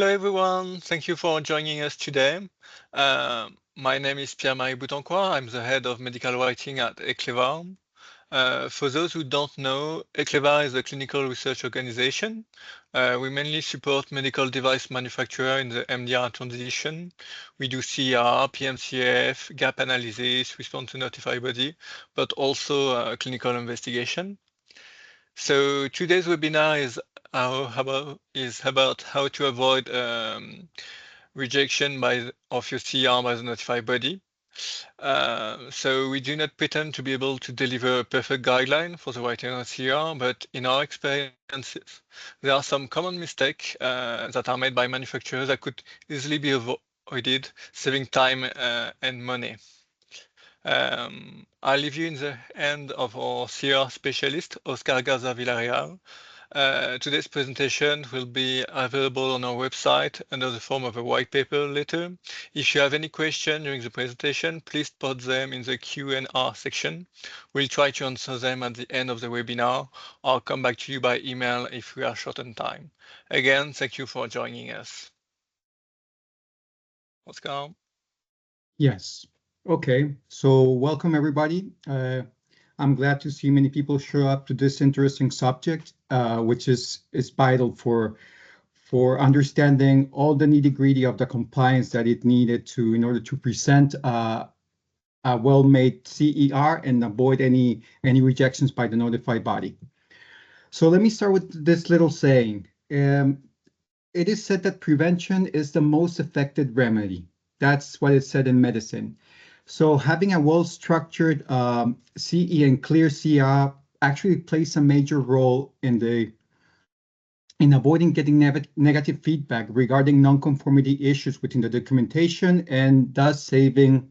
Hello everyone, thank you for joining us today. My name is Pierre-Marie Boutancourt. I'm the head of medical writing at Eclevar. For those who don't know, Eclevar is a clinical research organization. We mainly support medical device manufacturers in the MDR transition. We do CER, PMCF, gap analysis, response to notified body, but also clinical investigation. So today's webinar is about how to avoid rejection of your CR by the notified body. So we do not pretend to be able to deliver a perfect guideline for the writing of CR, but in our experiences, there are some common mistakes that are made by manufacturers that could easily be avoided, saving time and money. I'll leave you in the hand of our CR specialist, Oscar Garza Villarreal. Today's presentation will be available on our website under the form of a white paper later. If you have any questions during the presentation, please put them in the Q&A section. We'll try to answer them at the end of the webinar. I'll come back to you by email if we are short on time. Again, thank you for joining us. Oscar? Yes. Okay. So welcome everybody. I'm glad to see many people show up to this interesting subject, which is vital for understanding all the nitty-gritty of the compliance that it needed in order to present a well-made CER and avoid any rejections by the notified body. So let me start with this little saying. It is said that prevention is the most effective remedy. That's what it said in medicine. So having a well-structured CE and clear CR actually plays a major role in avoiding getting negative feedback regarding non-conformity issues within the documentation, and thus saving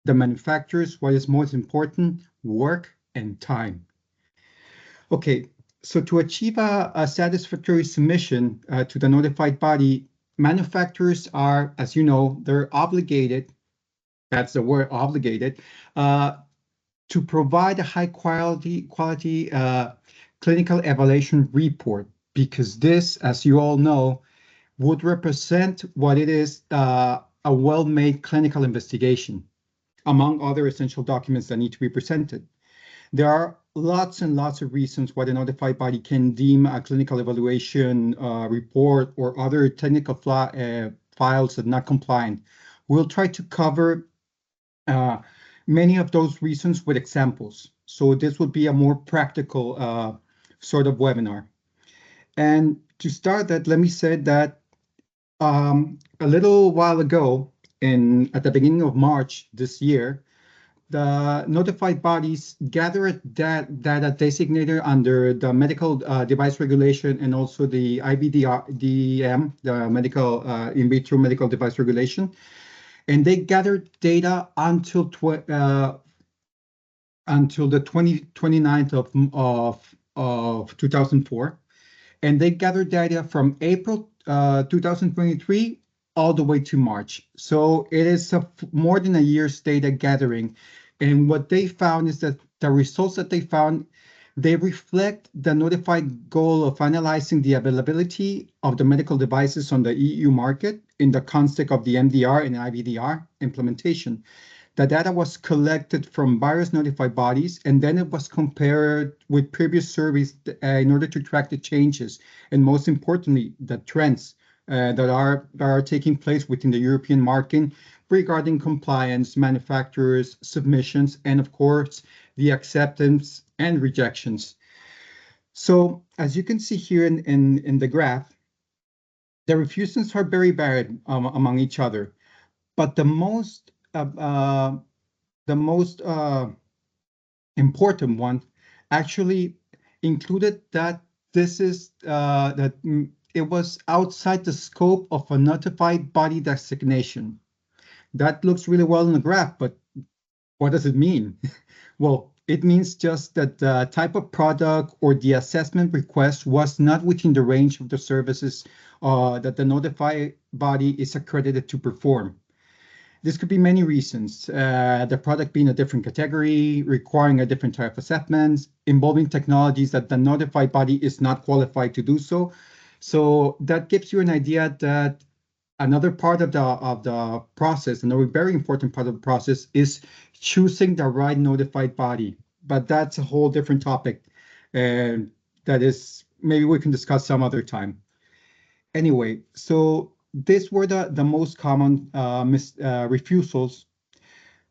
the manufacturers what is most important: work and time. Okay, so to achieve a satisfactory submission to the notified body, manufacturers are, as you know, they're obligated, that's the word, obligated, to provide a high quality clinical evaluation report, because this, as you all know, would represent what it is, a well-made clinical investigation, among other essential documents that need to be presented. There are lots and lots of reasons why the notified body can deem a clinical evaluation report or other technical files as not compliant. We'll try to cover many of those reasons with examples. So this would be a more practical sort of webinar. And to start that, let me say that a little while ago, at the beginning of March this year, the notified bodies gathered data designated under the medical device regulation and also the IVDM, the medical in vitro medical device regulation, and they gathered data until the 29th of 2004, and they gathered data from April 2023 all the way to March. So it is more than a year's data gathering. And what they found is that the results that they found, they reflect the notified goal of analyzing the availability of the medical devices on the EU market in the context of the MDR and IVDR implementation. The data was collected from various notified bodies, and then it was compared with previous surveys in order to track the changes, and most importantly, the trends that are taking place within the European market regarding compliance, manufacturers, submissions, and of course, the acceptance and rejections. So as you can see here in the graph, the refusions are very varied among each other, but the most important one actually included that it was outside the scope of a notified body designation. That looks really well in the graph, but what does it mean? Well, it means just that the type of product or the assessment request was not within the range of the services that the notified body is accredited to perform. This could be many reasons. The product being a different category, requiring a different type of assessments, involving technologies that the notified body is not qualified to do so. So that gives you an idea that another part of the process, another very important part of the process, is choosing the right notified body. But that's a whole different topic, and that is maybe we can discuss some other time. Anyway, so these were the most common refusals.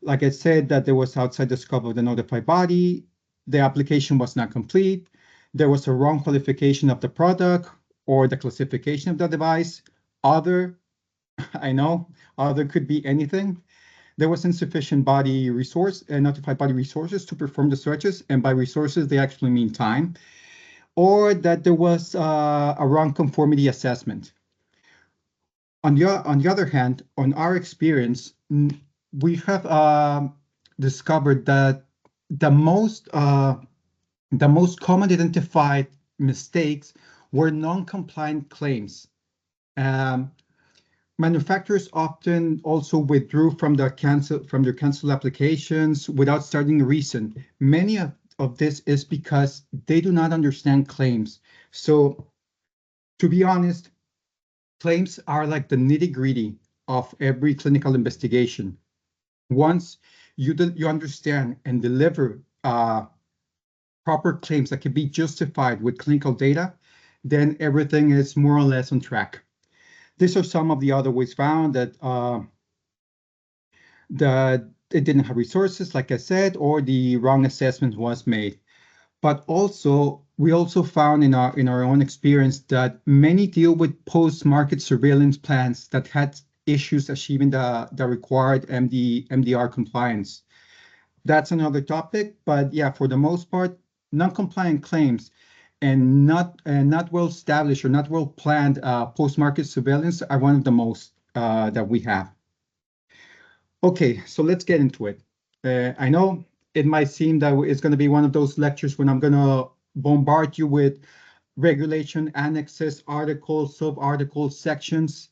Like I said, that there was outside the scope of the notified body, the application was not complete, there was a wrong qualification of the product or the classification of the device. Other, I know, other could be anything. There was insufficient body resource and notified body resources to perform the searches, and by resources they actually mean time, or that there was a wrong conformity assessment. On the other hand, on our experience, we have discovered that the most common identified mistakes were non-compliant claims. Um, Manufacturers often also withdrew from their cancel applications without starting a reason. Many of this is because they do not understand claims. So, to be honest, claims are like the nitty-gritty of every clinical investigation. Once you understand and deliver proper claims that can be justified with clinical data, then everything is more or less on track. These are some of the other ways found that it didn't have resources, like I said, or the wrong assessment was made. But also, we also found in our own experience that many deal with post-market surveillance plans that had issues achieving the required MDR compliance. That's another topic, but yeah, for the most part, non-compliant claims and not well established or not well planned post-market surveillance are one of the most that we have. Okay, so let's get into it. I know it might seem that it's going to be one of those lectures when I'm going to bombard you with regulation annexes, articles, sub-articles, sections.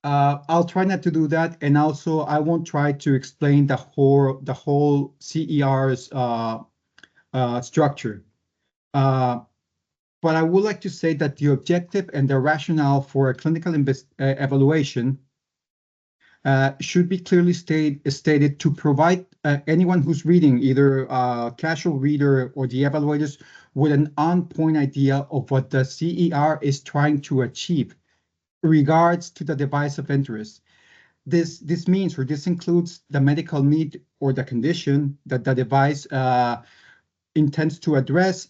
I'll try not to do that, and also I won't try to explain the whole CER's structure. But I would like to say that the objective and the rationale for a clinical evaluation should be clearly stated to provide anyone who's reading, either a casual reader or the evaluators, with an on-point idea of what the CER is trying to achieve regards to the device of interest. This means, or this includes, the medical need or the condition that the device intends to address.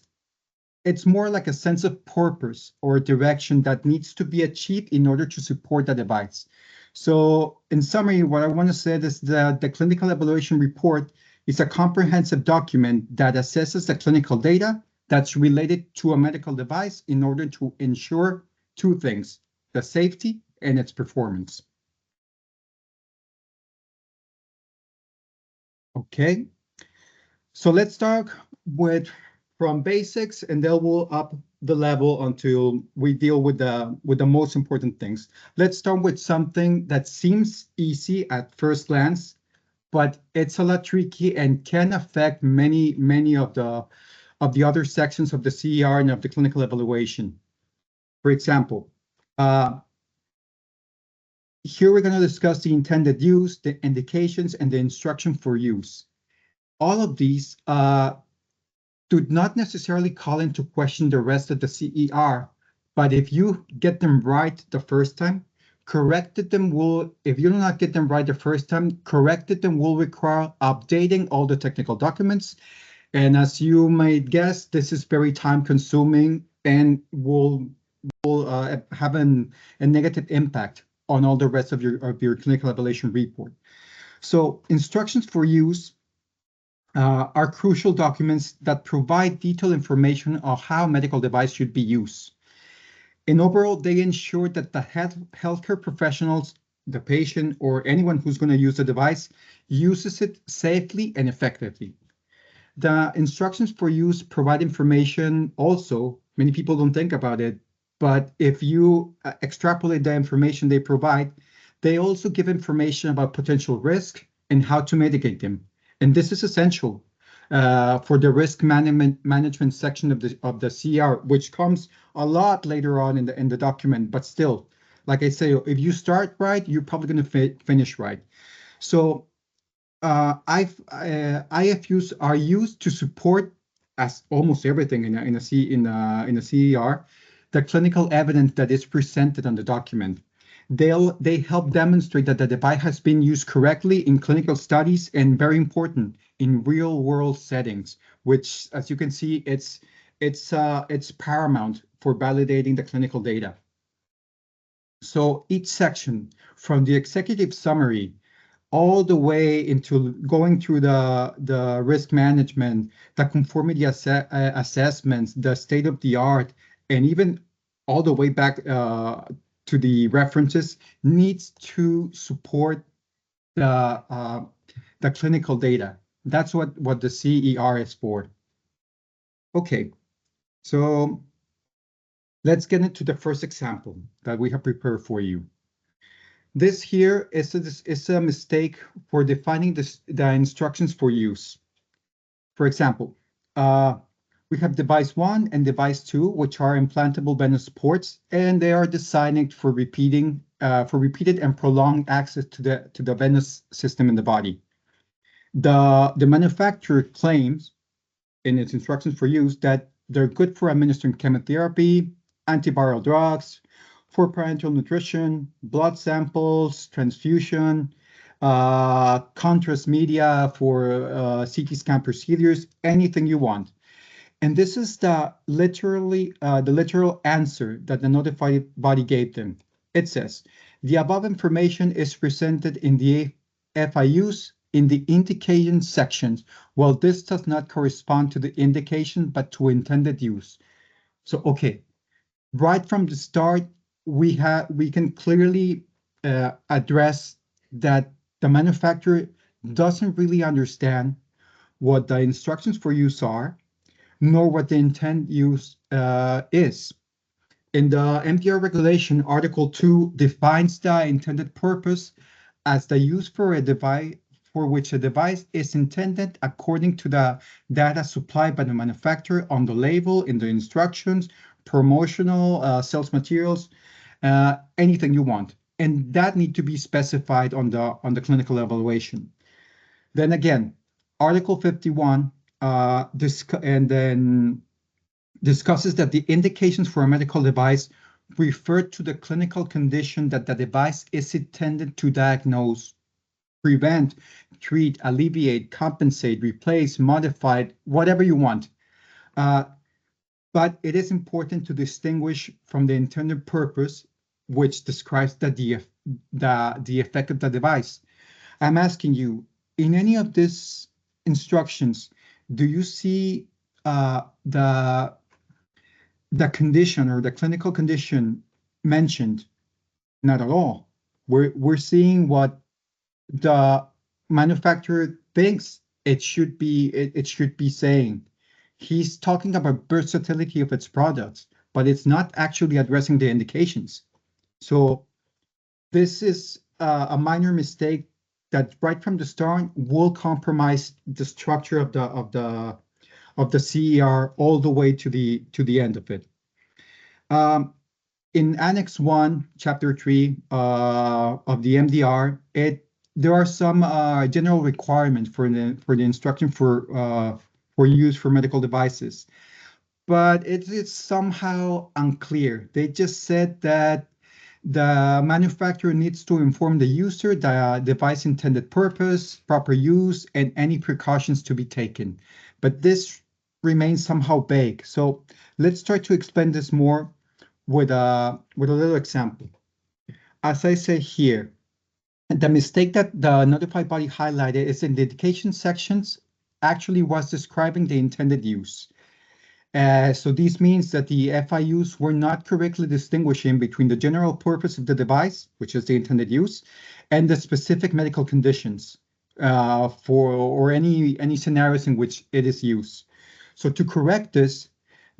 It's more like a sense of purpose or direction that needs to be achieved in order to support the device. So in summary, what I want to say is that the clinical evaluation report is a comprehensive document that assesses the clinical data that's related to a medical device in order to ensure two things: the safety and its performance. Okay, so let's start from basics, and then we'll up the level until we deal with the most important things. Let's start with something that seems easy at first glance, but it's a lot tricky and can affect many of the other sections of the CER and of the clinical evaluation. For example, here we're going to discuss the intended use, the indications, and the instruction for use. All of these do not necessarily call into question the rest of the CER, but if you get them right the first time, if you do not get them right the first time, corrected them will require updating all the technical documents. And as you might guess, this is very time consuming and will have a negative impact on all the rest of your clinical evaluation report. So instructions for use are crucial documents that provide detailed information on how a medical device should be used. And overall, they ensure that the healthcare professionals, the patient, or anyone who's going to use the device uses it safely and effectively. The instructions for use provide information also. Many people don't think about it, but if you extrapolate the information they provide, they also give information about potential risk and how to mitigate them. And this is essential for the risk management section of the CER, which comes a lot later on in the document, but still, like I say, if you start right, you're probably going to finish right. So IFUs are used to support, as almost everything in a CER, the clinical evidence that is presented on the document. They help demonstrate that the device has been used correctly in clinical studies and, very important, in real world settings, which, as you can see, it's paramount for validating the clinical data. So each section, from the executive summary all the way into going through the risk management, the conformity assessments, the state of the art, and even all the way back to the references, needs to support the clinical data. That's what the CER is for. Okay, so let's get into the first example that we have prepared for you. This here is a mistake for defining the instructions for use. For example, we have device 1 and device 2, which are implantable venous ports, and they are designed for repeated and prolonged access to the venous system in the body. The manufacturer claims in its instructions for use that they're good for administering chemotherapy, antiviral drugs, for parenteral nutrition, blood samples, transfusion, contrast media for CT scan procedures, anything you want. And this is the literal answer that the notified body gave them. It says, the above information is presented in the FIUs in the indication sections. Well, this does not correspond to the indication, but to intended use. So, okay, right from the start, we can clearly address that the manufacturer doesn't really understand what the instructions for use are, nor what the intent use is. In the MDR regulation, Article 2 defines the intended purpose as the use for a device for which a device is intended according to the data supplied by the manufacturer on the label, in the instructions, promotional sales materials, anything you want. And that need to be specified on the clinical evaluation. Then again, Article 51 discusses that the indications for a medical device refer to the clinical condition that the device is intended to diagnose, prevent, treat, alleviate, compensate, replace, modify, whatever you want. But it is important to distinguish from the intended purpose, which describes the effect of the device. I'm asking you, in any of these instructions, do you see the condition or the clinical condition mentioned? Not at all. We're seeing what the manufacturer thinks it should be saying. He's talking about versatility of its products, but it's not actually addressing the indications. So this is a minor mistake that right from the start will compromise the structure of the CER all the way to the end of it. In Annex 1, Chapter 3 of the MDR, there are some general requirements for the instruction for use for medical devices, but it's somehow unclear. They just said that the manufacturer needs to inform the user the device intended purpose, proper use, and any precautions to be taken. But this remains somehow vague. So let's try to explain this more with a little example. As I say here, the mistake that the notified body highlighted is in the indication sections actually was describing the intended use. So this means that the FIUs were not correctly distinguishing between the general purpose of the device, which is the intended use, and the specific medical conditions or any scenarios in which it is used. So to correct this,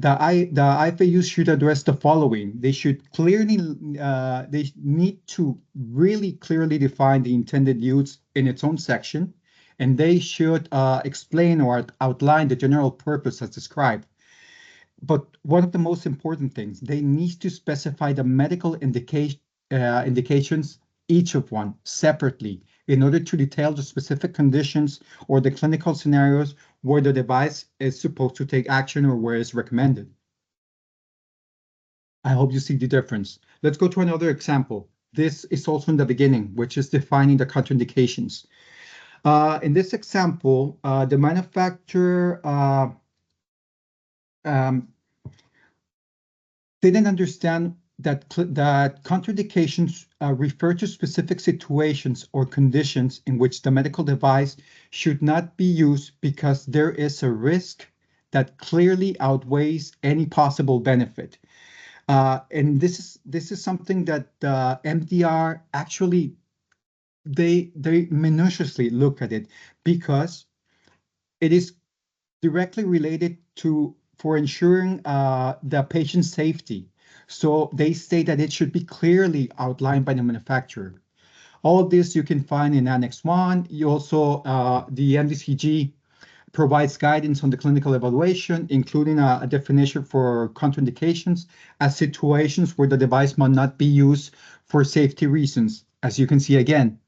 the FIUs should address the following. They should they need to really clearly define the intended use in its own section, and they should explain or outline the general purpose as described. but one of the most important things, they need to specify the medical indications, each of one separately, in order to detail the specific conditions or the clinical scenarios where the device is supposed to take action or where it's recommended. I hope you see the difference. Let's go to another example. This is also in the beginning, which is defining the contraindications. In this example, the manufacturer didn't understand that contraindications refer to specific situations or conditions in which the medical device should not be used because there is a risk that clearly outweighs any possible benefit. And this is something that MDR actually they minutiously look at it because it is directly related to for ensuring the patient's safety. So they say that it should be clearly outlined by the manufacturer. All of this you can find in Annex 1. You also, the MDCG provides guidance on the clinical evaluation, including a definition for contraindications as situations where the device might not be used for safety reasons. As you can see again,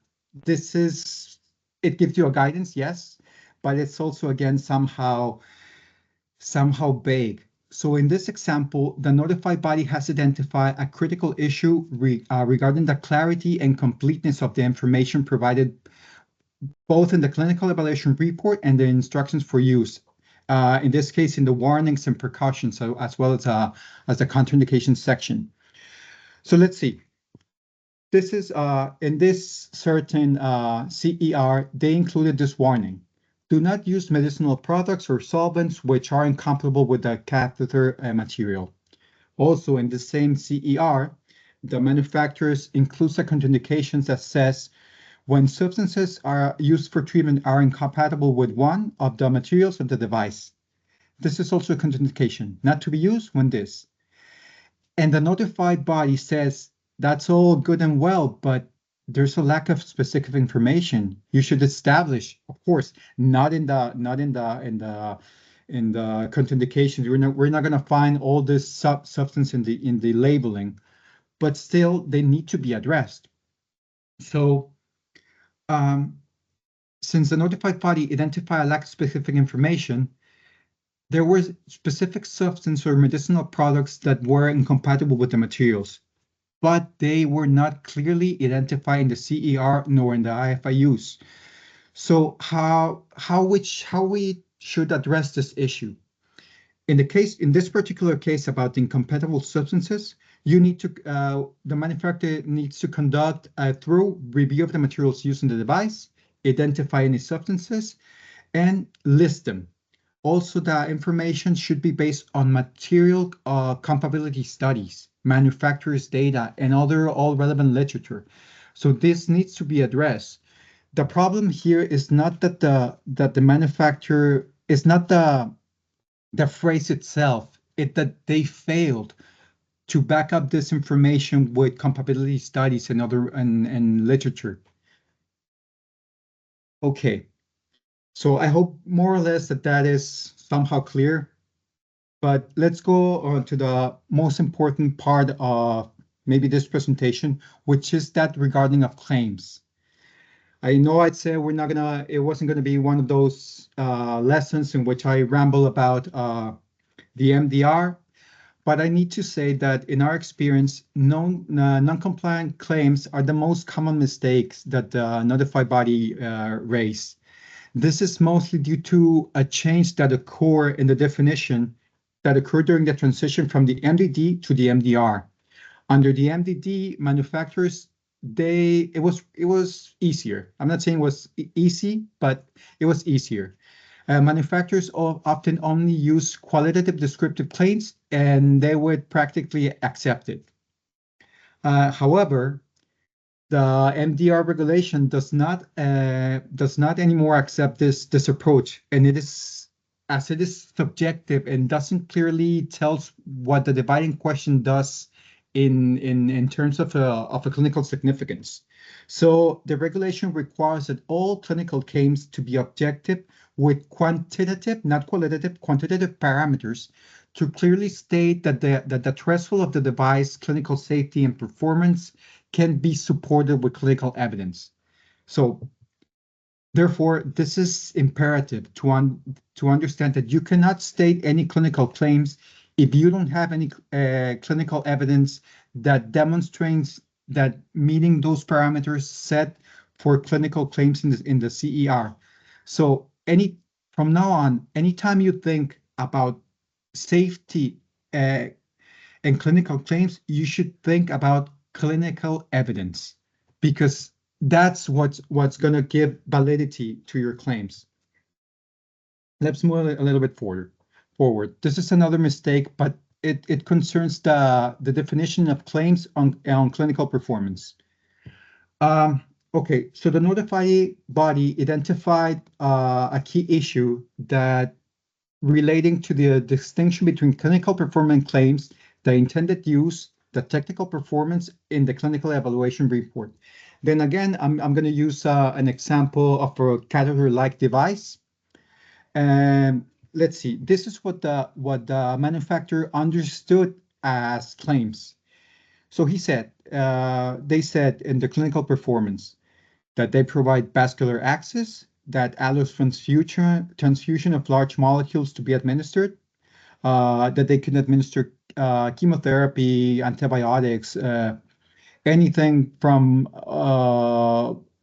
it gives you a guidance, yes, but it's also again somehow vague. So in this example, the notified body has identified a critical issue regarding the clarity and completeness of the information provided both in the clinical evaluation report and the instructions for use. In this case, in the warnings and precautions, so as well as the contraindications section. So let's see. This is in this certain CER, they included this warning. Do not use medicinal products or solvents which are incompatible with the catheter material. Also, in the same CER, the manufacturers includes the contraindications that says when substances are used for treatment are incompatible with one of the materials of the device. This is also a contraindication, not to be used when this. And the notified body says that's all good and well, but there's a lack of specific information. You should establish, of course, not in the contraindications. We're not going to find all this substance in the labeling, but still they need to be addressed. So since the notified body identified a lack of specific information, there were specific substance or medicinal products that were incompatible with the materials, but they were not clearly identified in the CER nor in the IFIUs. So how we should address this issue? In this particular case about incompatible substances, the manufacturer needs to conduct a thorough review of the materials used in the device, identify any substances, and list them. Also, the information should be based on material compatibility studies, manufacturer's data, and all relevant literature. So this needs to be addressed. The problem here is not that the manufacturer is not the phrase itself, it's that they failed to back up this information with compatibility studies and literature. Okay. So I hope more or less that is somehow clear, but let's go on to the most important part of maybe this presentation, which is that regarding of claims. I know I'd say it wasn't gonna be one of those lessons in which I ramble about the MDR, but I need to say that in our experience, non-compliant claims are the most common mistakes that the notified body raise. This is mostly due to a change that occurred in the definition that occurred during the transition from the MDD to the MDR. Under the MDD, manufacturers, it was easier. I'm not saying it was easy, but it was easier. Manufacturers often only use qualitative descriptive claims, and they would practically accept it. However, the MDR regulation does not anymore accept this approach, and it is subjective and doesn't clearly tell what the dividing question does in terms of a clinical significance. So the regulation requires that all clinical claims to be objective with quantitative, not qualitative, quantitative parameters to clearly state that the threshold of the device, clinical safety and performance can be supported with clinical evidence. So therefore, this is imperative to understand that you cannot state any clinical claims if you don't have any clinical evidence that demonstrates that meeting those parameters set for clinical claims in the CER. So from now on, anytime you think about safety and clinical claims, you should think about clinical evidence, because that's what's going to give validity to your claims. Let's move a little bit forward. This is another mistake, but it concerns the definition of claims on clinical performance. Okay, so the notified body identified a key issue that relating to the distinction between clinical performance claims, the intended use, the technical performance in the clinical evaluation report. Then again, I'm going to use an example of a catheter-like device. And let's see, this is what the manufacturer understood as claims. So they said in the clinical performance that they provide vascular access, that allows transfusion of large molecules to be administered, that they can administer chemotherapy, antibiotics, anything from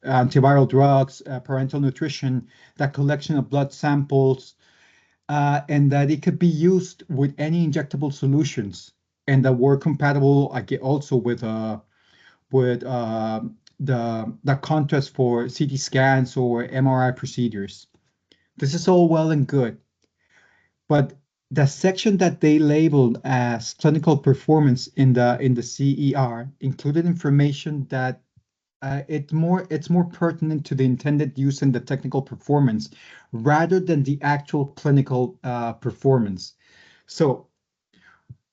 antiviral drugs, parenteral nutrition, that collection of blood samples, and that it could be used with any injectable solutions, and that were compatible also with the contrast for CT scans or MRI procedures. This is all well and good, but the section that they labeled as clinical performance in the CER included information that it's more pertinent to the intended use and the technical performance rather than the actual clinical performance. So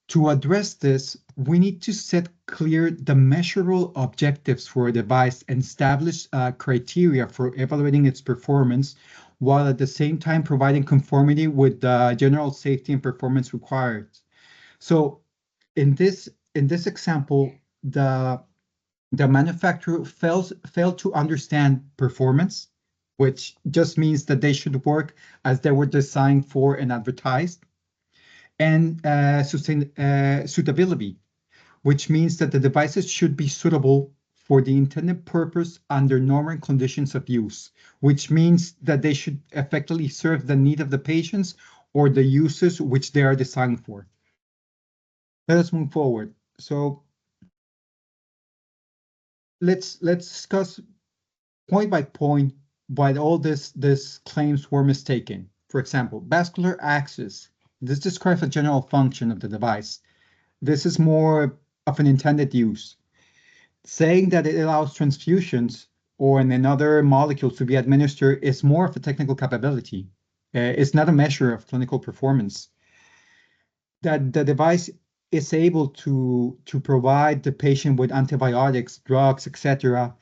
to address this, we need to set clear the measurable objectives for a device and establish criteria for evaluating its performance, while at the same time providing conformity with the general safety and performance required. So in this example, the manufacturer failed to understand performance, which just means that they should work as they were designed for and advertised, and suitability, which means that the devices should be suitable for the intended purpose under normal conditions of use, which means that they should effectively serve the need of the patients or the users which they are designed for. Let us move forward. So let's discuss point by point why all these claims were mistaken. For example, vascular access. This describes a general function of the device. This is more of an intended use. Saying that it allows transfusions or another molecules to be administered is more of a technical capability. It's not a measure of clinical performance. That the device is able to provide the patient with antibiotics, drugs, etc.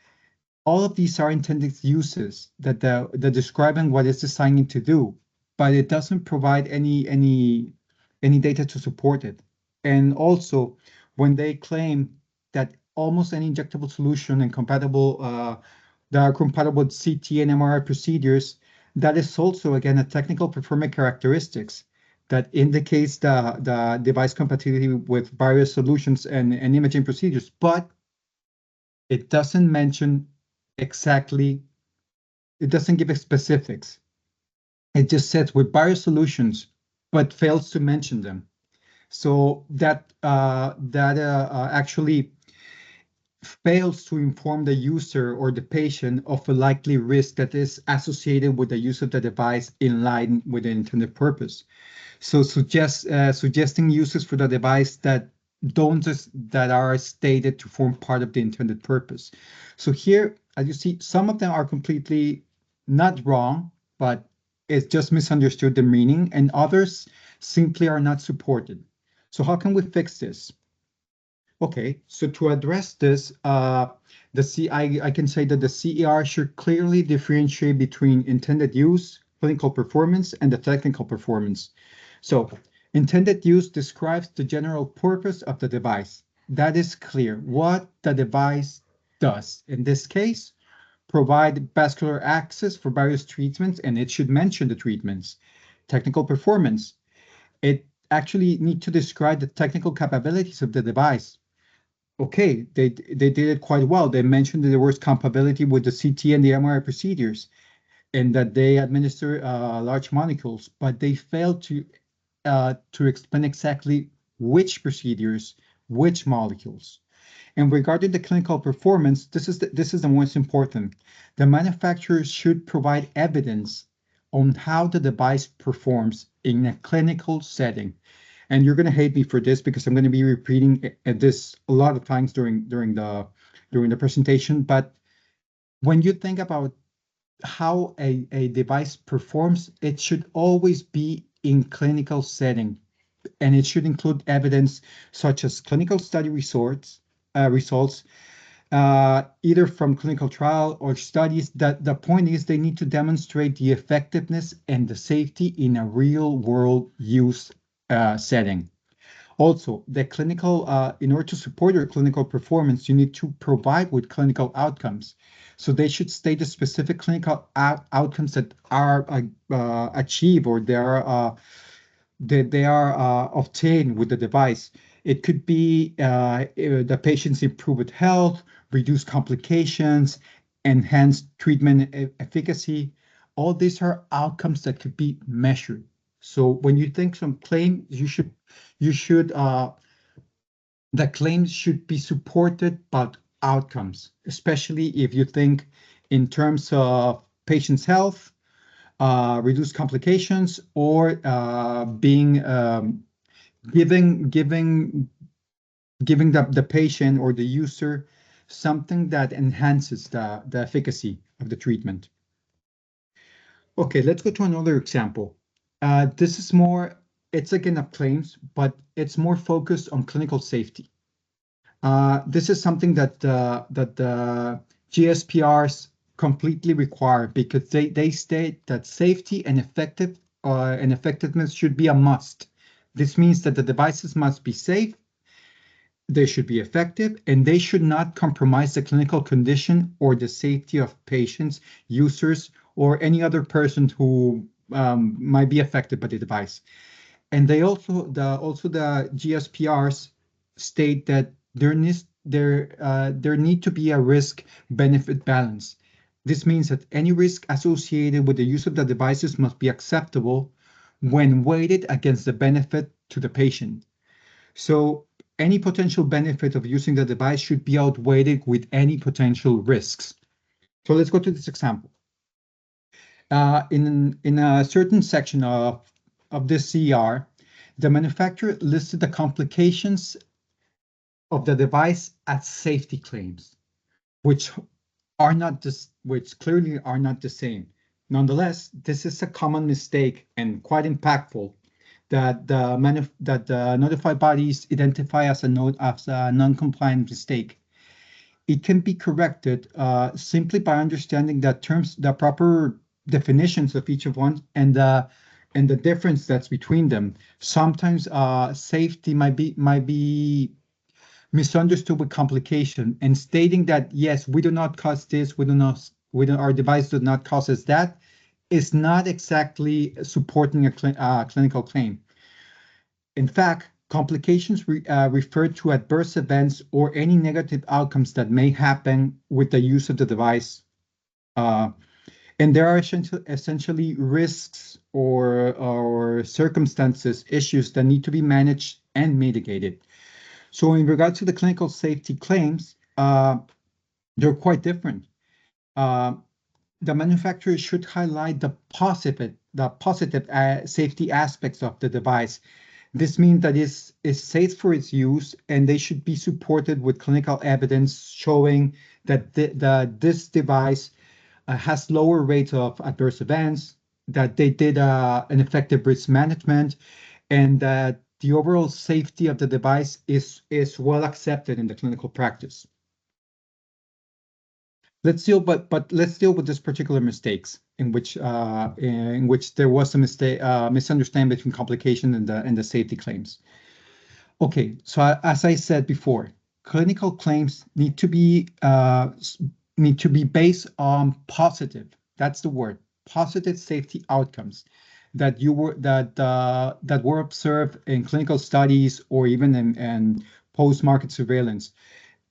All of these are intended uses that they're describing what it's designed to do, but it doesn't provide any data to support it. And also, when they claim that almost any injectable solution and that are compatible with CT and MRI procedures, that is also again a technical performance characteristics that indicates the device compatibility with various solutions and imaging procedures, but it doesn't mention exactly, it doesn't give specifics. It just says with various solutions, but fails to mention them. So that actually fails to inform the user or the patient of a likely risk that is associated with the use of the device in line with the intended purpose. So suggesting uses for the device that are stated to form part of the intended purpose. So here, as you see, some of them are completely not wrong, but it's just misunderstood the meaning, and others simply are not supported. So how can we fix this? Okay, so to address this, I can say that the CER should clearly differentiate between intended use, clinical performance, and the technical performance. So Intended use describes the general purpose of the device. That is clear. What the device does. In this case, provide vascular access for various treatments, and it should mention the treatments. Technical performance. It actually need to describe the technical capabilities of the device. Okay, they did it quite well. They mentioned that there was compatibility with the CT and the MRI procedures, and that they administer large molecules, but they failed to explain exactly which procedures, which molecules. And regarding the clinical performance, this is the most important. The manufacturer should provide evidence on how the device performs in a clinical setting. And you're going to hate me for this because I'm going to be repeating this a lot of times during the presentation. But when you think about how a device performs, it should always be in clinical setting, and it should include evidence such as clinical study results, either from clinical trial or studies. That the point is they need to demonstrate the effectiveness and the safety in a real world use setting. Also, the clinical, in order to support your clinical performance, you need to provide with clinical outcomes. So they should state the specific clinical outcomes that are achieved, or they are obtained with the device. It could be the patient's improved health, reduced complications, enhanced treatment efficacy. All these are outcomes that could be measured. So when you think some claim, the claims should be supported by outcomes, especially if you think in terms of patient's health, reduce complications, or being giving the patient or the user something that enhances the efficacy of the treatment. Okay, let's go to another example. This is more, it's again of claims, but it's more focused on clinical safety. This is something that the GSPRs completely require, because they state that safety and effectiveness should be a must. This means that the devices must be safe, they should be effective, and they should not compromise the clinical condition or the safety of patients, users, or any other person who might be affected by the device. And they also the GSPRs state that there need to be a risk-benefit balance. This means that any risk associated with the use of the devices must be acceptable when weighted against the benefit to the patient. So any potential benefit of using the device should be outweighed with any potential risks. So let's go to this example. In a certain section of this CER, the manufacturer listed the complications of the device as safety claims, which clearly are not the same. Nonetheless, this is a common mistake and quite impactful that the notified bodies identify as a non-compliant mistake. It can be corrected simply by understanding the proper definitions of each of one, and the difference that's between them. Sometimes safety might be misunderstood with complication, and stating that yes, we do not cause this, our device does not cause us that, is not exactly supporting a clinical claim. In fact, complications refer to adverse events or any negative outcomes that may happen with the use of the device. And there are essentially risks or circumstances, issues that need to be managed and mitigated. So in regards to the clinical safety claims, they're quite different. The manufacturer should highlight the positive safety aspects of the device. This means that it's safe for its use, and they should be supported with clinical evidence showing that this device has lower rates of adverse events, that they did an effective risk management, and that the overall safety of the device is well accepted in the clinical practice. let's deal with this particular mistakes in which there was a mistake, misunderstanding between complication and the safety claims. Okay, so as I said before, clinical claims need to be based on positive. That's the word, positive safety outcomes that were observed in clinical studies or even in post-market surveillance.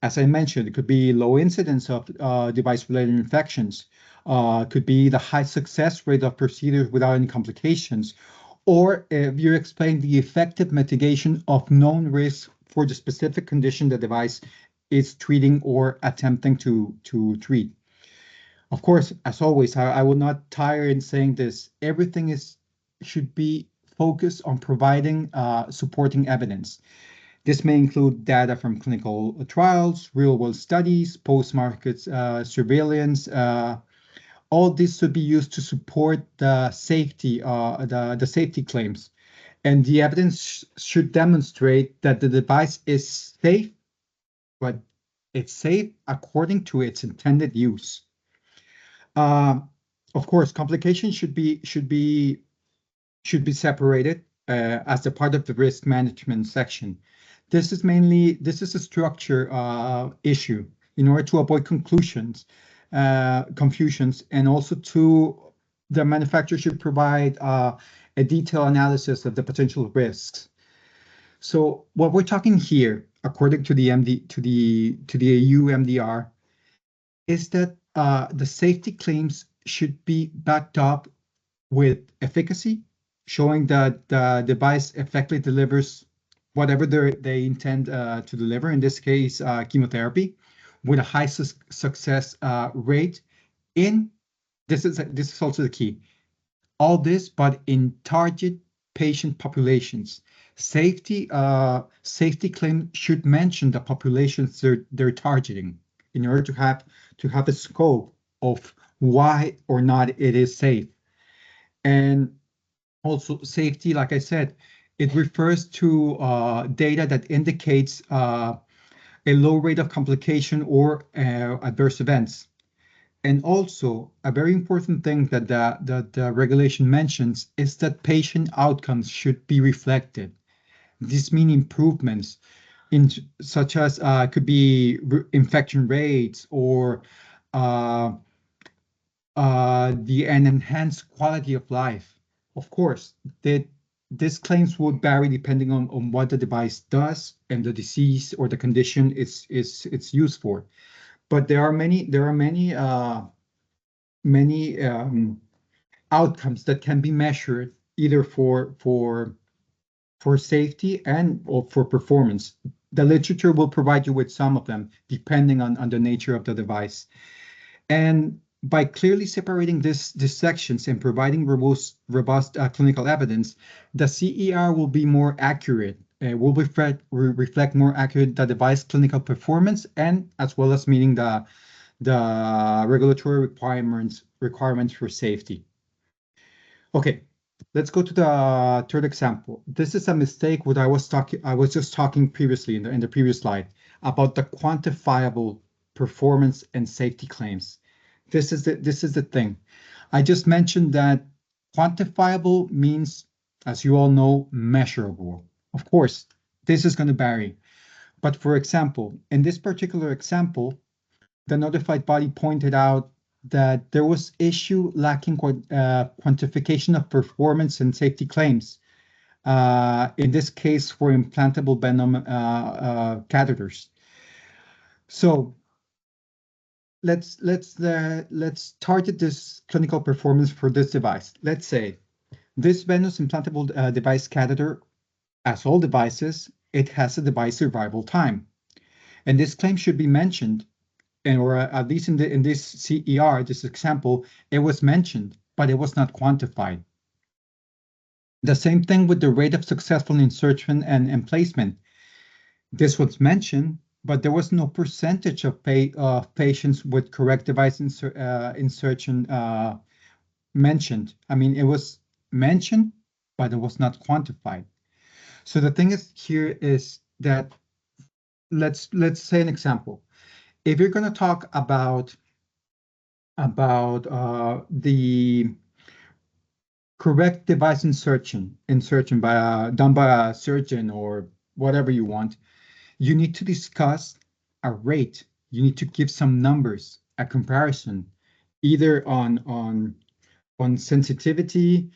As I mentioned, it could be low incidence of device-related infections, could be the high success rate of procedures without any complications, or if you explain the effective mitigation of known risks for the specific condition the device is treating or attempting to treat. Of course, as always, I will not tire in saying this. Everything should be focused on providing supporting evidence. This may include data from clinical trials, real-world studies, post-market surveillance. All this should be used to support the safety, the safety claims, and the evidence should demonstrate that the device is safe, but it's safe according to its intended use. Of course, complications should be separated as a part of the risk management section. This is a structure issue in order to avoid confusions, and also the manufacturer should provide a detailed analysis of the potential risks. So what we're talking here, according to the EU MDR, is that the safety claims should be backed up with efficacy, showing that the device effectively delivers whatever they intend to deliver, in this case, chemotherapy, with a high success rate this is also the key. All this, but in target patient populations. Safety claim should mention the populations they're targeting in order to have a scope of why or not it is safe. And also safety, like I said, it refers to data that indicates a low rate of complication or adverse events. And also, a very important thing that the regulation mentions is that patient outcomes should be reflected. This means improvements such as could be infection rates or an enhanced quality of life. Of course, these claims would vary depending on what the device does and the disease or the condition it's used for. But there are many outcomes that can be measured either for safety or for performance. The literature will provide you with some of them depending on the nature of the device. And by clearly separating these sections and providing robust clinical evidence, the CER will be more accurate. Will reflect more accurate the device clinical performance, and as well as meeting the regulatory requirements for safety. Okay, let's go to the third example. This is a mistake what I was just talking previously in the previous slide about the quantifiable performance and safety claims. This is the thing. I just mentioned that quantifiable means, as you all know, measurable. Of course, this is going to vary. But for example, in this particular example, the notified body pointed out that there was issue lacking quantification of performance and safety claims. In this case, for implantable venom catheters. So let's target this clinical performance for this device. Let's say this venous implantable device catheter, as all devices, it has a device survival time, and this claim should be mentioned, or at least in this CER, this example, it was mentioned, but it was not quantified. The same thing with the rate of successful insertion and placement. This was mentioned, but there was no percentage of patients with correct device insertion mentioned. I mean, it was mentioned, but it was not quantified. So the thing here is that let's say an example. If you're going to talk about about the correct device insertion by done by a surgeon or whatever you want. You need to discuss a rate. You need to give some numbers, a comparison, either on sensitivity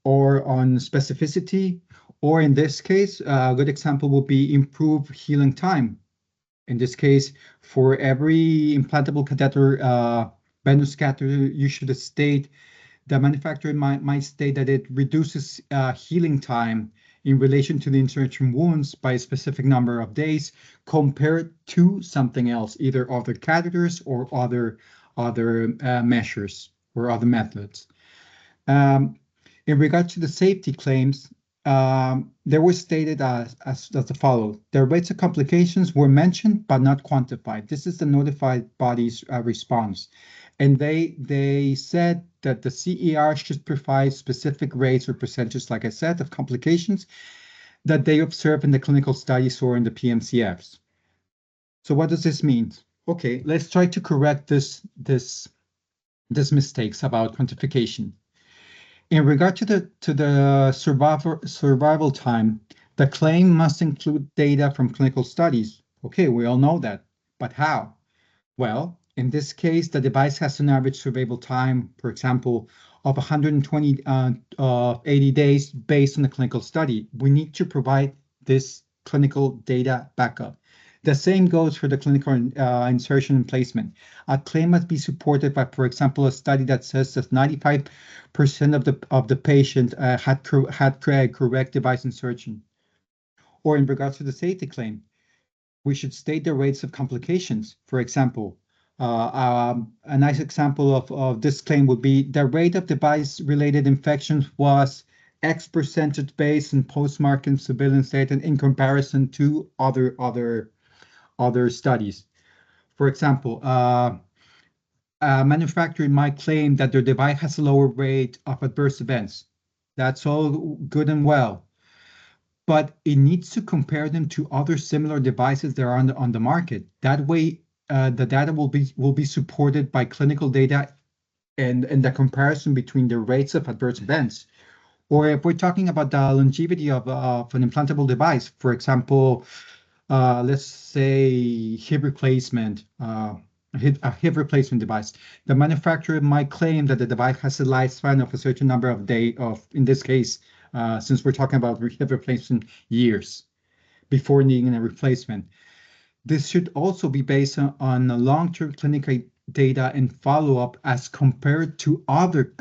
or on specificity, or in this case, a good example would be improve healing time. In this case, for every implantable catheter, venous catheter, you should state the manufacturer might state that it reduces healing time in relation to the insertion wounds by a specific number of days compared to something else, either other catheters or other measures or other methods. Um, in regard to the safety claims, they were stated as the follow. The rates of complications were mentioned but not quantified. This is the notified body's response. And they said that the CER should provide specific rates or percentages, like I said, of complications that they observe in the clinical studies or in the PMCFs. So what does this mean? Okay, let's try to correct this mistakes about quantification. In regard to the survival time, the claim must include data from clinical studies. Okay, we all know that, but how? Well, in this case, the device has an average survival time, for example, of 120 80 days based on the clinical study. We need to provide this clinical data backup. The same goes for the clinical insertion and placement. A claim must be supported by, for example, a study that says that 95% of the patient had correct device insertion. Or in regards to the safety claim, we should state the rates of complications. For example, a nice example of this claim would be the rate of device-related infections was X percentage based in post-market surveillance data in comparison to other studies. For example, a manufacturer might claim that their device has a lower rate of adverse events. That's all good and well, but it needs to compare them to other similar devices that are on the market. That way, the data will be supported by clinical data and the comparison between the rates of adverse events. Or if we're talking about the longevity of an implantable device, for example, let's say hip replacement, a hip replacement device. The manufacturer might claim that the device has a lifespan of a certain number of days, in this case, since we're talking about hip replacement, years before needing a replacement. This should also be based on long-term clinical data and follow-up as compared to other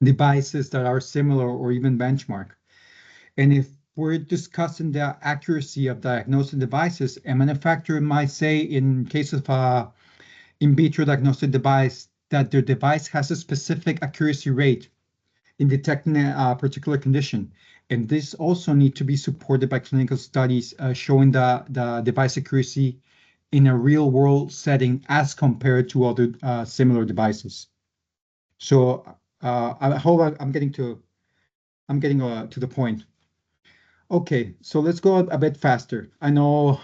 devices that are similar or even benchmark. And if we're discussing the accuracy of diagnostic devices, a manufacturer might say in case of a in vitro diagnostic device that their device has a specific accuracy rate in detecting a particular condition. And this also needs to be supported by clinical studies showing the device accuracy in a real world setting as compared to other similar devices. So I hope I'm getting to the point. Okay, so let's go a bit faster. I know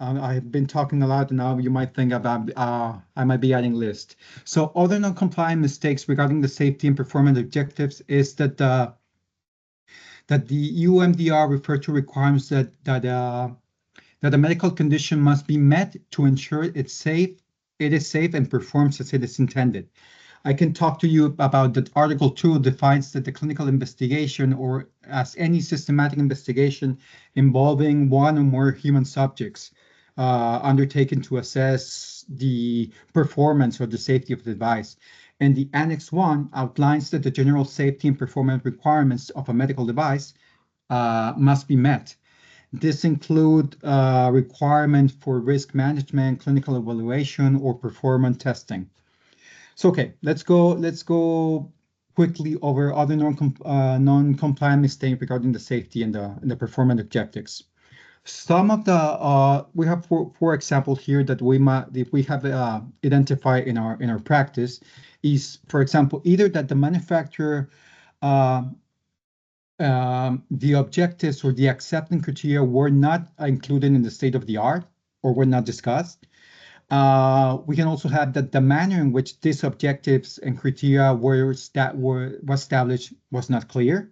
I've been talking a lot, and now you might think about I might be adding list. So other non-compliant mistakes regarding the safety and performance objectives is that the UMDR refer to requirements that a medical condition must be met to ensure it is safe and performs as it is intended. I can talk to you about that Article 2 defines that the clinical investigation or as any systematic investigation involving one or more human subjects undertaken to assess the performance or the safety of the device. And the Annex 1 outlines that the general safety and performance requirements of a medical device must be met. This include requirement for risk management, clinical evaluation, or performance testing. So, okay, let's go quickly over other non-compliant mistakes regarding the safety and the performance objectives. Some of the we have four examples here that we have identified in our practice is, for example, either that the manufacturer the objectives or the acceptance criteria were not included in the state of the art or were not discussed, We can also have that the manner in which these objectives and criteria were established was not clear,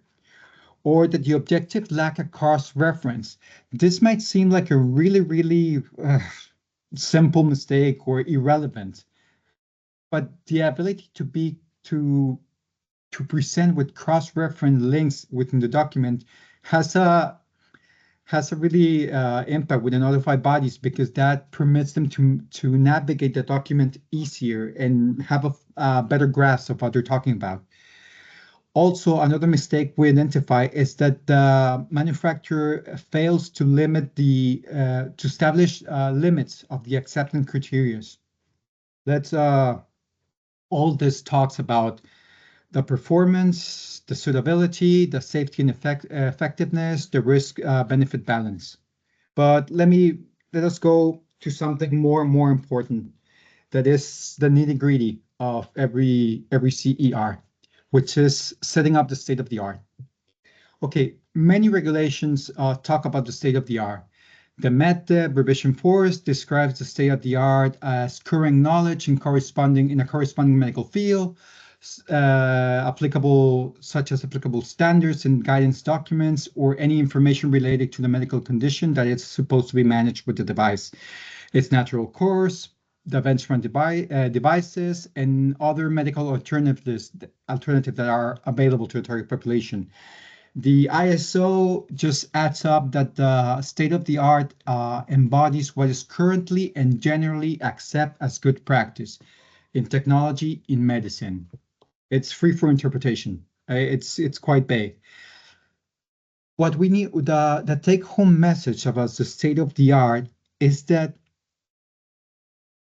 or that the objective lack a cross-reference. This might seem like a really simple mistake or irrelevant, but the ability to present with cross-reference links within the document has a really impact with the notified bodies, because that permits them to navigate the document easier and have a better grasp of what they're talking about. Also, another mistake we identify is that the manufacturer fails to establish limits of the acceptance criteria. That's all this talks about the performance, the suitability, the safety and effectiveness, the risk-benefit balance. But let us go to something more important, that is the nitty-gritty of every CER, which is setting up the state of the art. Okay, many regulations talk about the state of the art. The METDEB revision 4 describes the state of the art as current knowledge in a corresponding medical field, such as applicable standards and guidance documents, or any information related to the medical condition that is supposed to be managed with the device, its natural course, the benchmark devices, and other medical alternatives that are available to the target population. The ISO just adds up that the state of the art embodies what is currently and generally accepted as good practice in technology, in medicine. It's free for interpretation. It's quite vague. What we need, the take-home message about the state of the art is that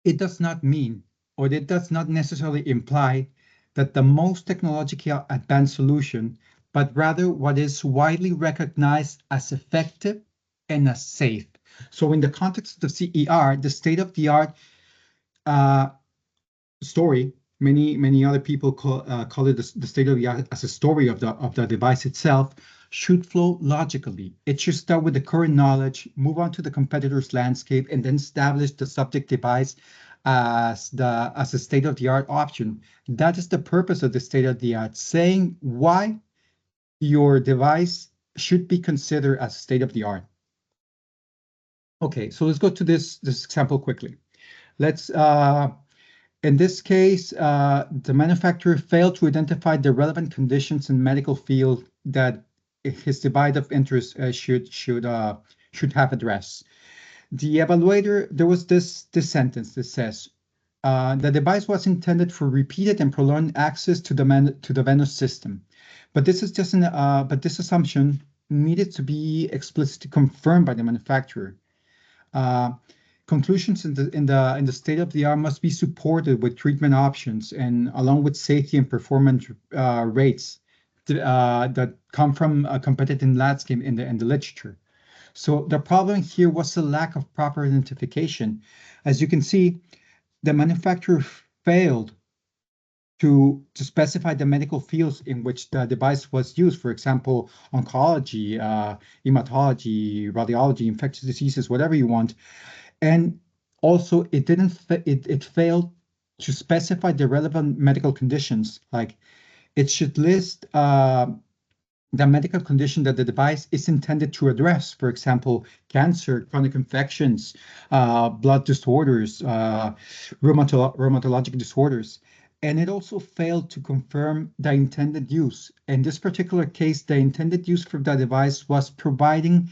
it does not mean, or it does not necessarily imply, that the most technologically advanced solution, but rather what is widely recognized as effective and as safe. So in the context of the CER, the state of the art story, many other people call it the state of the art as a story of the device itself, should flow logically. It should start with the current knowledge, move on to the competitor's landscape, and then establish the subject device as a state-of-the-art option. That is the purpose of the state-of-the-art, saying why your device should be considered as state-of-the-art. Okay, so let's go to this example quickly. Let's in this case, the manufacturer failed to identify the relevant conditions in medical field that his device of interest should have addressed. The evaluator, there was this sentence that says, the device was intended for repeated and prolonged access to the venous system, but this is just but this assumption needed to be explicitly confirmed by the manufacturer. Conclusions in the state of the art must be supported with treatment options, and along with safety and performance rates that come from a competitive landscape in the literature. So the problem here was the lack of proper identification. As you can see, the manufacturer failed to specify the medical fields in which the device was used. For example, oncology, hematology, radiology, infectious diseases, whatever you want. And also, it failed to specify the relevant medical conditions. Like, it should list the medical condition that the device is intended to address. For example, cancer, chronic infections, blood disorders, rheumatologic disorders. And it also failed to confirm the intended use. In this particular case, the intended use for the device was providing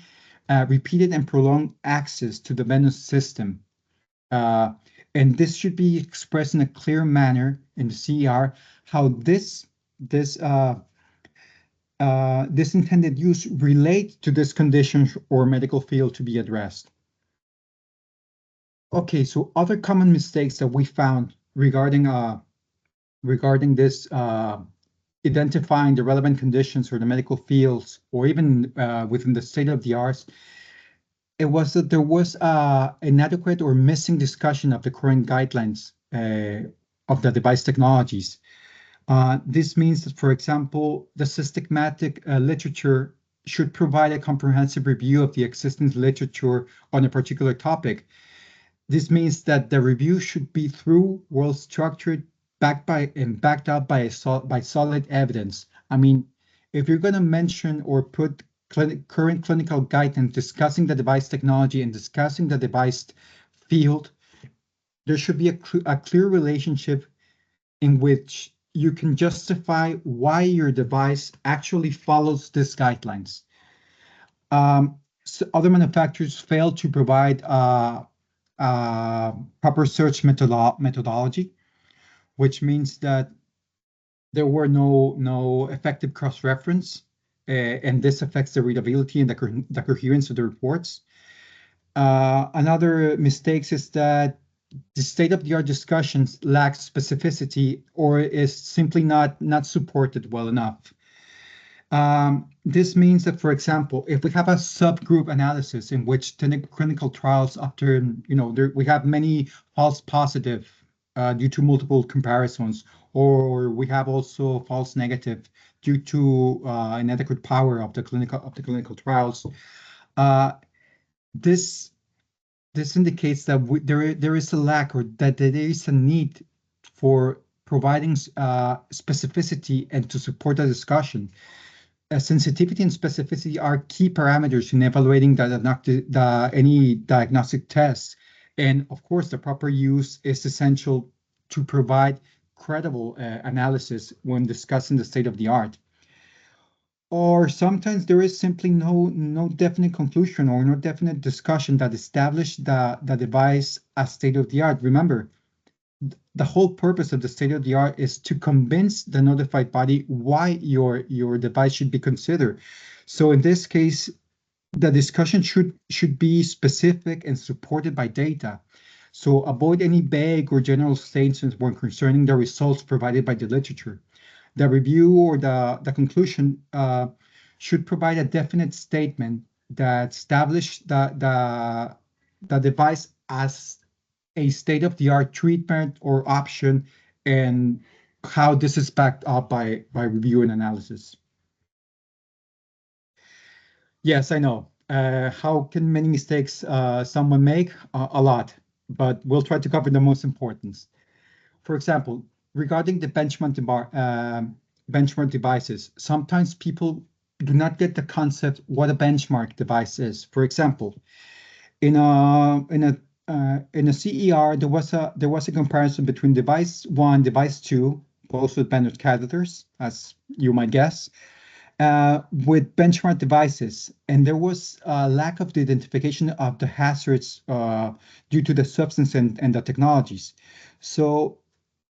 repeated and prolonged access to the venous system. And this should be expressed in a clear manner in the CER, how this intended use relates to this condition or medical field to be addressed. Okay, so other common mistakes that we found regarding this identifying the relevant conditions or the medical fields, or even within the state of the arts, it was that there was inadequate or missing discussion of the current guidelines of the device technologies. This means that, for example, the systematic literature should provide a comprehensive review of the existing literature on a particular topic. This means that the review should be thorough, well structured, backed up by solid evidence. I mean, if you're going to mention or put current clinical guidance discussing the device technology and discussing the device field, there should be a clear relationship in which you can justify why your device actually follows these guidelines. So other manufacturers fail to provide proper search methodology, which means that there were no effective cross-reference, and this affects the readability and the coherence of the reports. Another mistake is that the state-of-the-art discussions lack specificity or is simply not supported well enough. This means that, for example, if we have a subgroup analysis in which clinical trials after, we have many false positive due to multiple comparisons, or we have also false negative due to inadequate power of the clinical trials. This indicates that there is a lack, or that there is a need for providing specificity and to support the discussion. Sensitivity and specificity are key parameters in evaluating any diagnostic tests. And of course, the proper use is essential to provide credible analysis when discussing the state of the art. Or sometimes there is simply no definite conclusion or no definite discussion that established the device as state of the art. Remember, the whole purpose of the state of the art is to convince the notified body why your device should be considered. So in this case, the discussion should be specific and supported by data. So avoid any vague or general statements when concerning the results provided by the literature. The review or the conclusion should provide a definite statement that establishes the device as a state-of-the-art treatment or option, and how this is backed up by review and analysis. Yes, I know. How can many mistakes someone make? A lot, but we'll try to cover the most important. For example, regarding the benchmark devices, sometimes people do not get the concept what a benchmark device is. For example, in a CER, there was a comparison between device 1, device 2, both with banded catheters, as you might guess, with benchmark devices, and there was a lack of the identification of the hazards due to the substance and the technologies. So,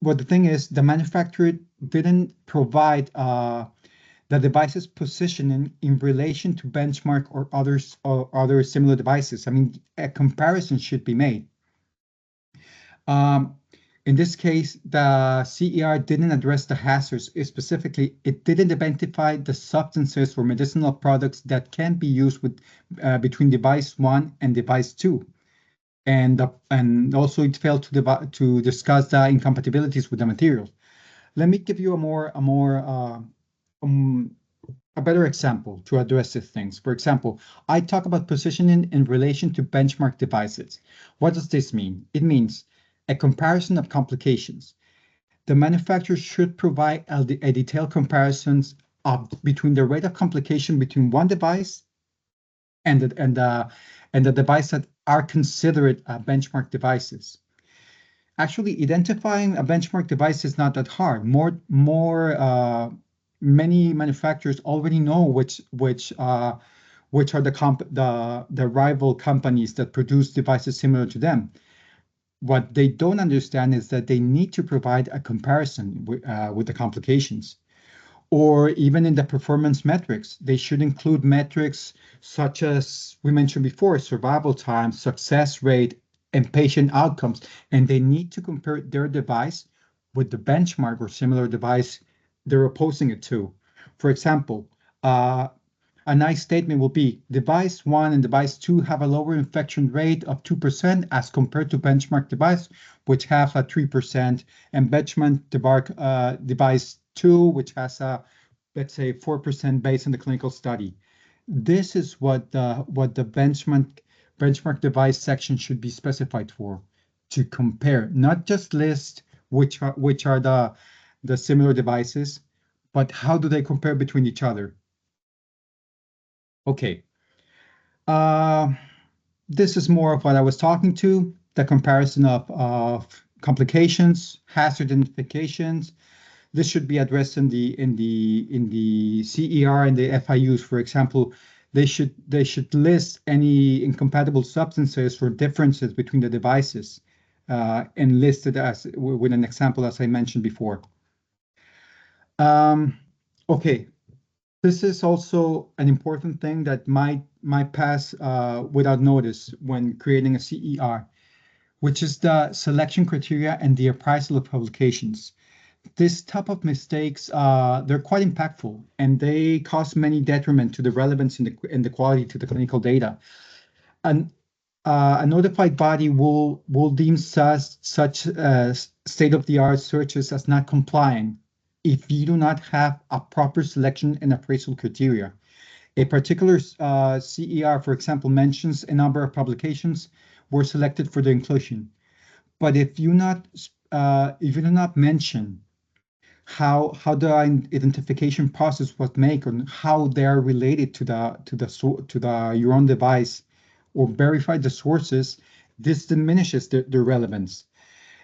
what the thing is, the manufacturer didn't provide the device's positioning in relation to benchmark or other similar devices. I mean, a comparison should be made. In this case, the CER didn't address the hazards. Specifically, it didn't identify the substances or medicinal products that can be used between device 1 and device 2. And also it failed to discuss the incompatibilities with the material. Let me give you a better example to address these things. For example, I talk about positioning in relation to benchmark devices. What does this mean? It means a comparison of complications. The manufacturer should provide a detailed comparisons between the rate of complication between one device and the device that are considered benchmark devices. Actually, identifying a benchmark device is not that hard. Many manufacturers already know which are the rival companies that produce devices similar to them. What they don't understand is that they need to provide a comparison with the complications. Or even in the performance metrics, they should include metrics such as we mentioned before, survival time, success rate, and patient outcomes. And they need to compare their device with the benchmark or similar device they're opposing it to. For example, a nice statement will be device 1 and device 2 have a lower infection rate of 2% as compared to benchmark device, which have a 3%, and benchmark device 2, which has a, let's say, 4% based on the clinical study. This is what the benchmark device section should be specified for. to compare, not just list which are the similar devices, but how do they compare between each other? Okay. This is more of what I was talking to, the comparison of complications, hazard identifications. This should be addressed in the CER and the FIUs. For example, they should list any incompatible substances or differences between the devices, and list it as with an example, as I mentioned before. Okay, this is also an important thing that might pass without notice when creating a CER, which is the selection criteria and the appraisal of publications. This type of mistakes, they're quite impactful, and they cause many detriment to the relevance and the quality to the clinical data. And a notified body will deem such state-of-the-art searches as not compliant if you do not have a proper selection and appraisal criteria. A particular CER, for example, mentions a number of publications were selected for the inclusion, but if you do not mention how the identification process was made and how they are related to the your own device, or verify the sources, this diminishes the relevance.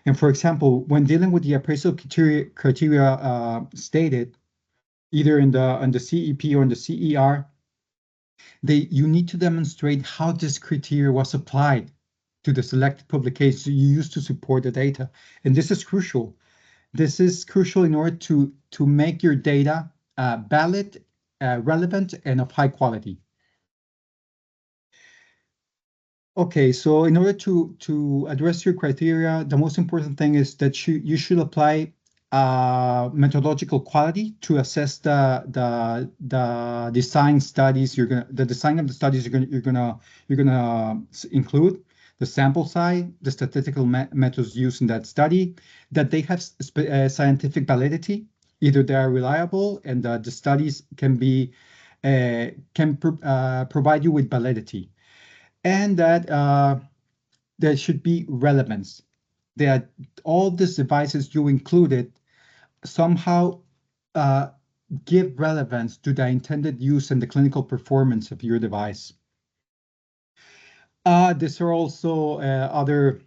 And for example, when dealing with the appraisal criteria stated, either in the CEP or in the CER, you need to demonstrate how this criteria was applied to the selected publications you used to support the data. And this is crucial. This is crucial in order to make your data valid, relevant, and of high quality. Okay, so in order to address your criteria, the most important thing is that you should apply methodological quality to assess the design studies the design of the studies you're gonna include, the sample size, the statistical methods used in that study, that they have scientific validity, either they are reliable and the studies can provide you with validity, and that there should be relevance, that all these devices you included somehow give relevance to the intended use and the clinical performance of your device. These are also other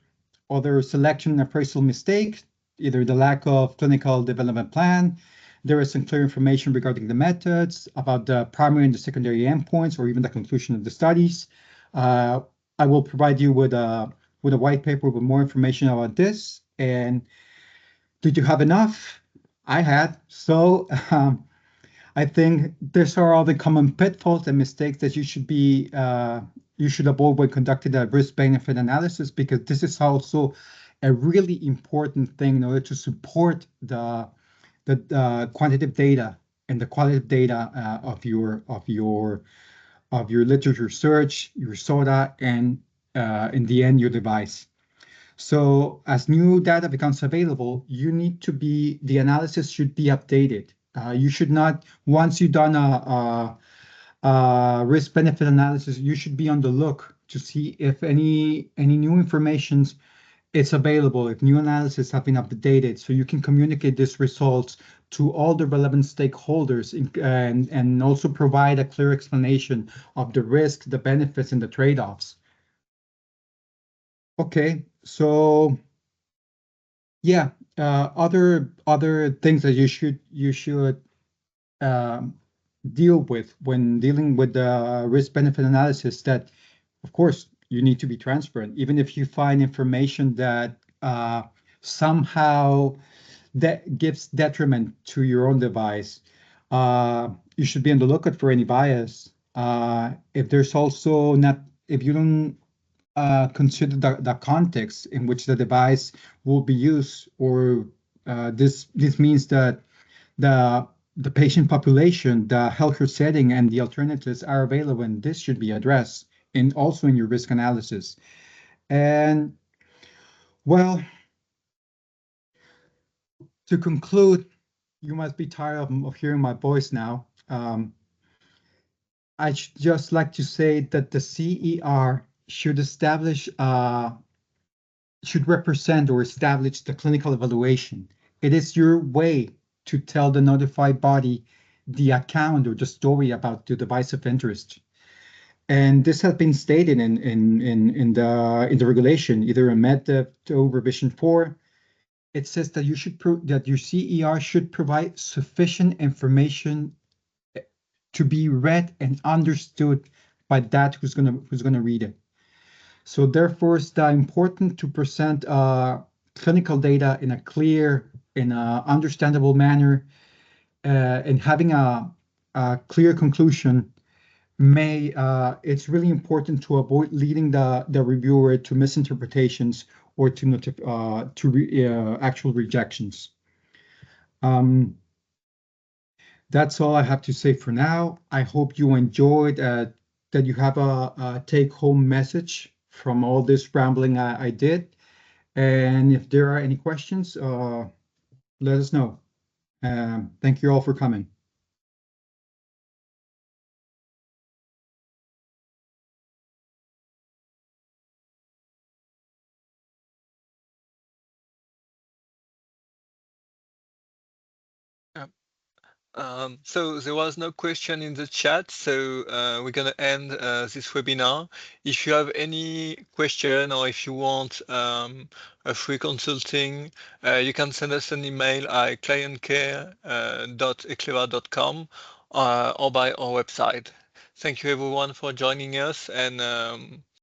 selection and appraisal mistakes, either the lack of clinical development plan, there is some clear information regarding the methods, about the primary and the secondary endpoints, or even the conclusion of the studies. I will provide you with a white paper with more information about this. And did you have enough? I had. So I think these are all the common pitfalls and mistakes that you should avoid when conducting a risk-benefit analysis, because this is also a really important thing in order to support the quantitative data and the qualitative data of your literature search, your SOTA, and in the end, your device. So as new data becomes available, the analysis should be updated. You should not, once you've done a risk-benefit analysis, you should be on the look to see if any new information is available, if new analysis have been updated, so you can communicate these results to all the relevant stakeholders and also provide a clear explanation of the risk, the benefits, and the trade-offs. Okay, so yeah, other things that you should deal with when dealing with the risk-benefit analysis, that of course you need to be transparent, even if you find information that somehow that gives detriment to your own device. You should be on the lookout for any bias. If there's also not, if you don't consider the context in which the device will be used, or this means that the patient population, the healthcare setting, and the alternatives are available, and this should be addressed, and also in your risk analysis. And well, to conclude, you must be tired of hearing my voice now. I just like to say that the CER should establish should represent or establish the clinical evaluation. It is your way to tell the notified body the account or the story about the device of interest. And this has been stated in the regulation, either in MedDev revision 4. It says that that your CER should provide sufficient information to be read and understood by that who's gonna read it. So therefore, it's important to present clinical data in a clear, in a understandable manner, and having a clear conclusion. It's really important to avoid leading the reviewer to misinterpretations or to actual rejections. That's all I have to say for now. I hope you enjoyed, that you have a take-home message from all this rambling I did. And if there are any questions, let us know. Thank you all for coming. So there was no question in the chat, so we're gonna end this webinar. If you have any question or if you want a free consulting, you can send us an email at clientcare.eclevar.com or by our website. Thank you everyone for joining us, and